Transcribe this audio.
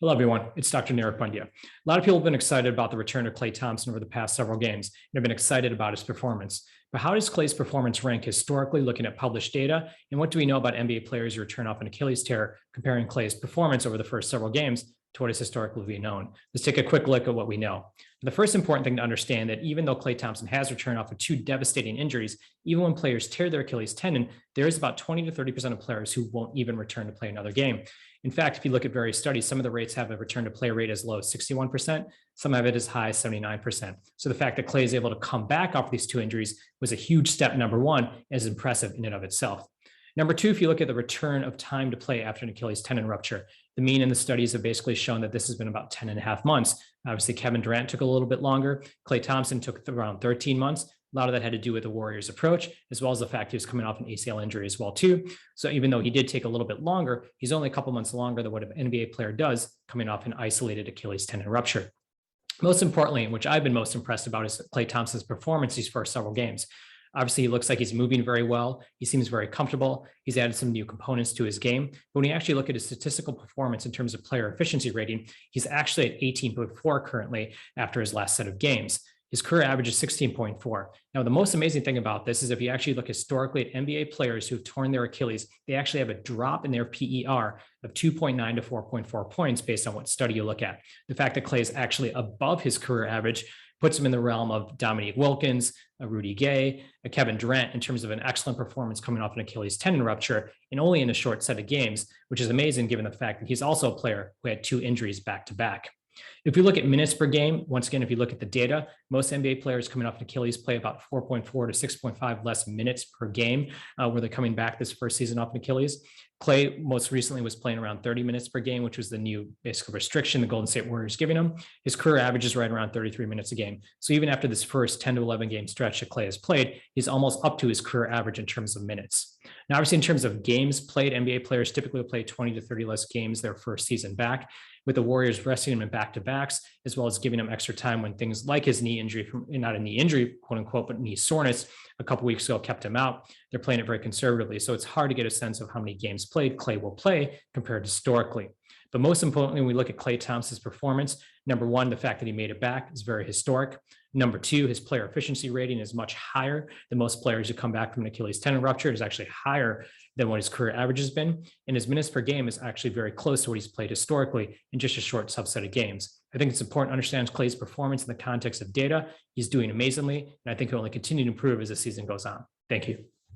Hello, everyone. It's Dr. Narek Pandya. A lot of people have been excited about the return of Klay Thompson over the past several games and have been excited about his performance. But how does Klay's performance rank historically looking at published data? And what do we know about NBA players who return off an Achilles tear, comparing Klay's performance over the first several games to what is historically been known? Let's take a quick look at what we know. The first important thing to understand that even though Klay Thompson has returned off of two devastating injuries, even when players tear their Achilles tendon, there is about 20 to 30% of players who won't even return to play another game. In fact, if you look at various studies, some of the rates have a return to play rate as low as 61%, some have it as high as 79%. So the fact that Klay is able to come back off these two injuries was a huge step, number one, and is impressive in and of itself. Number two, if you look at the return of time to play after an Achilles tendon rupture, the mean in the studies have basically shown that this has been about 10 and a half months. Obviously, Kevin Durant took a little bit longer. Klay Thompson took around 13 months. A lot of that had to do with the Warriors' approach, as well as the fact he was coming off an ACL injury as well, too. So even though he did take a little bit longer, he's only a couple months longer than what an NBA player does coming off an isolated Achilles tendon rupture. Most importantly, which I've been most impressed about, is Klay Thompson's performance these first several games. Obviously, he looks like he's moving very well. He seems very comfortable. He's added some new components to his game. But when you actually look at his statistical performance in terms of player efficiency rating, he's actually at 18.4 currently after his last set of games. His career average is 16.4. Now, the most amazing thing about this is if you actually look historically at NBA players who've torn their Achilles, they actually have a drop in their PER of 2.9 to 4.4 points based on what study you look at. The fact that Klay is actually above his career average puts him in the realm of Dominique Wilkins, Rudy Gay, Kevin Durant in terms of an excellent performance coming off an Achilles tendon rupture and only in a short set of games, which is amazing given the fact that he's also a player who had two injuries back to back. If you look at minutes per game, once again, if you look at the data, most NBA players coming off an Achilles play about 4.4 to 6.5 less minutes per game where they're coming back this first season off an Achilles. Klay most recently was playing around 30 minutes per game, which was the new basic restriction the Golden State Warriors giving him. His career average is right around 33 minutes a game. So even after this first 10 to 11 game stretch that Klay has played, he's almost up to his career average in terms of minutes. Now, obviously, in terms of games played, NBA players typically play 20 to 30 less games their first season back, with the Warriors resting him in back-to-backs, as well as giving him extra time when things like his knee injury, not a knee injury, quote unquote, but knee soreness a couple weeks ago kept him out. They're playing it very conservatively. So it's hard to get a sense of how many games played Klay will play compared to historically. But most importantly, when we look at Klay Thompson's performance, number one, the fact that he made it back is very historic. Number two, his player efficiency rating is much higher than most players who come back from an Achilles tendon rupture. It is actually higher than what his career average has been. And his minutes per game is actually very close to what he's played historically in just a short subset of games. I think it's important to understand Klay's performance in the context of data. He's doing amazingly, and I think he'll only continue to improve as the season goes on. Thank you.